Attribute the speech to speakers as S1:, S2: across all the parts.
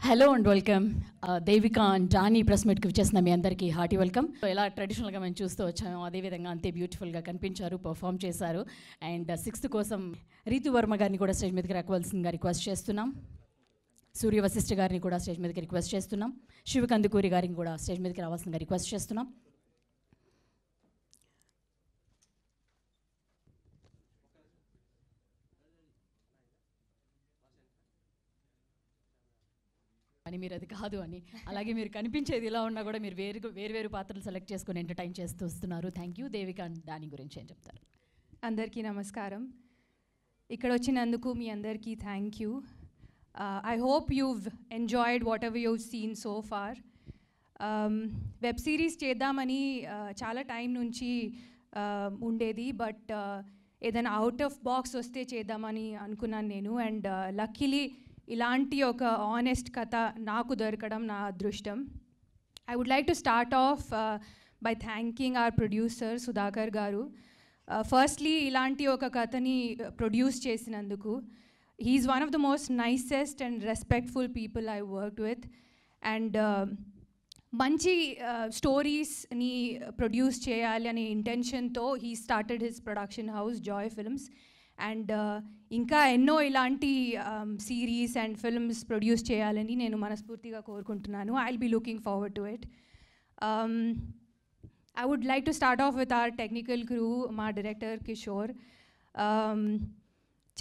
S1: Hello and welcome. Devika and Johnny press మీట్కి వచ్చేసిన మీ అందరికీ హార్టీ వెల్కమ్. ఎలా ట్రెడిషనల్గా మేము చూస్తూ వచ్చాము అదేవిధంగా అంతే బ్యూటిఫుల్గా కనిపించారు, పర్ఫామ్ చేశారు. అండ్ 6th కోసం రీతు వర్మ గారిని కూడా స్టేజ్ మీదకి రావాల్సిందిగా రిక్వెస్ట్ చేస్తున్నాం. సూర్య వశిష్ఠ గారిని కూడా స్టేజ్ మీదకి రిక్వెస్ట్ చేస్తున్నాం. శివకందుకూరి గారిని కూడా స్టేజ్ మీదకి రావాల్సిందిగా రిక్వెస్ట్ చేస్తున్నాం. అని మీరు అది కాదు అని, అలాగే మీరు కనిపించేది ఇలా ఉన్నా కూడా మీరు వేరు పాత్రలు సెలెక్ట్ చేసుకుని ఎంటర్టైన్ చేస్తూ వస్తున్నారు. Thank you. దేవిక దాని గురించి ఏం చెప్తారు?
S2: అందరికీ నమస్కారం. ఇక్కడ వచ్చినందుకు మీ అందరికీ thank you. I hope you've enjoyed whatever you've seen so far. Web series చేద్దామని చాలా టైం నుంచి ఉండేది, బట్ ఏదైనా అవుట్ ఆఫ్ బాక్స్ వస్తే చేద్దామని అనుకున్నాను నేను. అండ్ లక్కీలీ ఇలాంటి ఒక ఆనెస్ట్ కథ నాకు దొరకడం నా అదృష్టం. I would like to start off by thanking our producer Sudhakar garu. Firstly ఇలాంటి ఒక కథని ప్రొడ్యూస్ చేసినందుకు. He is one of the most nicest and respectful people I worked with. And మంచి స్టోరీస్ని ప్రొడ్యూస్ చేయాలి అనే ఇంటెన్షన్తో he started his production house Joy Films. And ఇంకా ఎన్నో ఇలాంటి సిరీస్ అండ్ ఫిల్మ్స్ ప్రొడ్యూస్ చేయాలని నేను మనస్ఫూర్తిగా కోరుకుంటున్నాను. I will be looking forward to it. I would like to start off with our technical crew. మా డైరెక్టర్ కిషోర్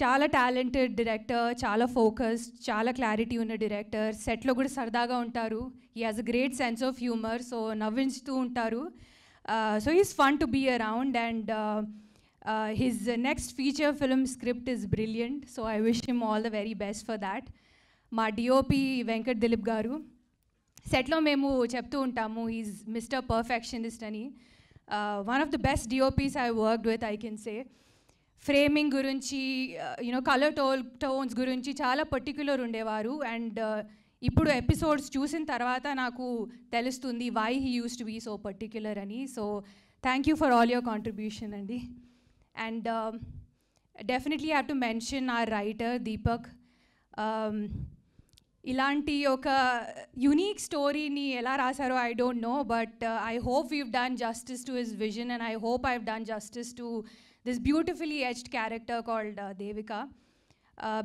S2: చాలా టాలెంటెడ్ డైరెక్టర్, చాలా ఫోకస్డ్, చాలా క్లారిటీ ఉన్న డైరెక్టర్. సెట్లో కూడా సరదాగా ఉంటారు. He has a great sense of humour, so నవ్వించుతూ ఉంటారు. So is fun to be around. And his next feature film script is brilliant, so I wish him all the very best for that. Ma DOP Venkat Dilip garu set lo memu cheptu untamu, he's Mr. Perfectionist ani. One of the best DOPs I worked with, I can say. Framing gurinchi, color tones gurinchi chaala particular undevaru. And ఇప్పుడు episodes చూసిన తర్వాత నాకు తెలుస్తుంది why he used to be so particular ani. So thank you for all your contribution andi. And definitely I have to mention our writer Deepak. Ilanti oka unique story ni ela rasaro I don't know, but I hope we've done justice to his vision, and I hope I've done justice to this beautifully etched character called Devika.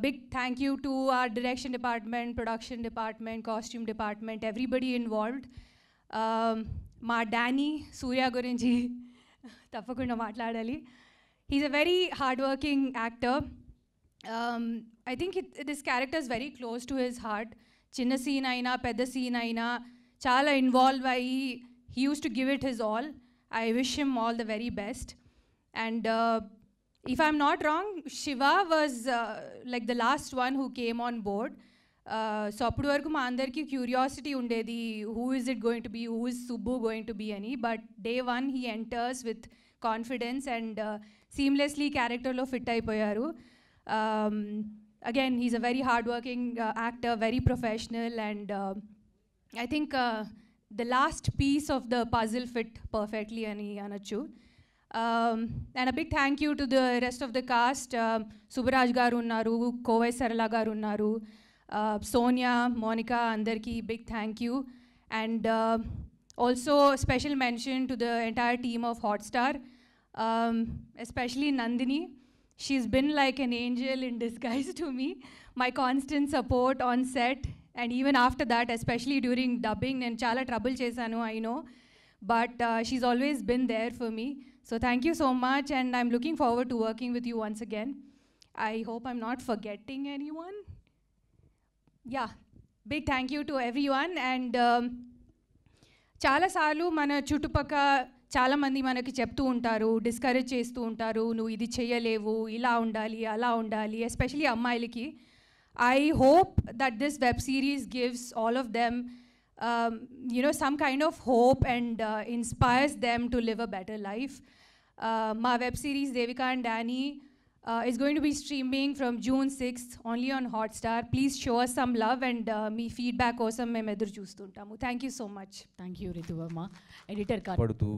S2: Big thank you to our direction department, production department, costume department, everybody involved. Ma Danny Surya gurinchi tappakunda maatladali. He's a very hardworking actor. I think this character is very close to his heart. Chinna scene aina, pedda scene aina, chala involved ayi. He used to give it his all. I wish him all the very best. And if I'm not wrong, Shiva was like the last one who came on board. So appudu varaku ma andarki curiosity undedi, who is it going to be, who is Subbu going to be ani. But day one he enters with confidence and seamlessly character lo fit అయిపోయారు. Again, he's a very hardworking actor, very professional, and I think the last piece of the puzzle fit perfectly ani anachu. And a big thank you to the rest of the cast. Subaraj garu unnaru, Kovai Sarala garu unnaru, Sonia, Monica, andarki big thank you. And also special mention to the entire team of Hotstar. Especially Nandini. She's been like an angel in disguise to me. My constant support on set, and even after that, especially during dubbing, and chala trouble chesanu, I know, but she's always been there for me. So thank you so much, and I'm looking forward to working with you once again. I hope I'm not forgetting anyone. Yeah, big thank you to everyone. And chala salu mana chutupaka చాలామంది మనకి చెప్తూ ఉంటారు, discourage చేస్తూ ఉంటారు, నువ్వు ఇది చేయలేవు, ఇలా ఉండాలి, అలా ఉండాలి, ఎస్పెషలీ అమ్మాయిలకి. I hope that this web series gives all of them some kind of hope and inspires them to live a better life. మా web series Devika and Danny is going to be streaming from June 6th only on Hotstar. Please show us some love, and మీ feedback కోసం మేము ఎదురు చూస్తుంటాము. Thank you so much.
S1: Thank you Ritu Varma. Editor
S3: పడుతూ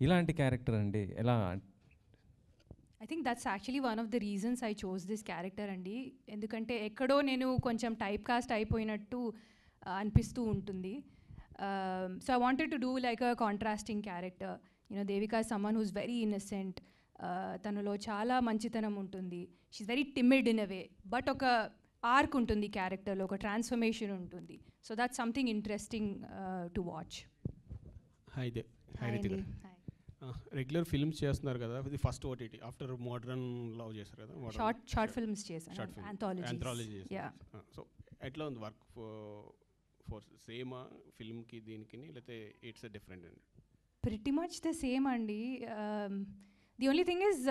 S3: ఇలాంటి character అండి ఎలా
S2: I think that's actually one of the reasons I chose this character అండి. ఎందుకంటే ఎక్కడో నేను కొంచెం టైప్ కాస్ట్ అయిపోయినట్టు అనిపిస్తూ ఉంటుంది. So I wanted to do like a contrasting character. You know Devika someone who's very innocent, తనలో చాలా మంచితనం ఉంటుంది. She's very timid in a way, but ఒక ఆర్క్ ఉంటుంది క్యారెక్టర్లో, ఒక ట్రాన్స్ఫర్మేషన్ ఉంటుంది. So that's something interesting to watch.
S3: Hi Ritika, regular films చేస్తున్నారు కదా, ఇది first OTT after modern love చేశారు కదా,
S2: షార్ట్ ఫిల్మ్స్ చేశాను,
S3: ఆంథాలజీ. సో ఎట్లా ఉంది వర్క్ ఫోర్ సేమా ఫిల్మ్కి దీనికి, లేకపోతే ఇట్స్ డిఫరెంట్ అండి?
S2: ప్రిటీ మచ్ ద సేమ్ అండి. The only thing is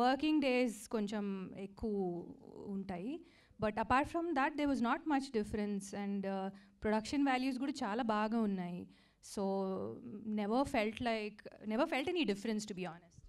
S2: working days కొంచెం ఎక్కువ ఉంటాయి, but apart from that they was not much difference. And production values కూడా చాలా బాగా ఉన్నాయి. So never felt any difference, to be honest.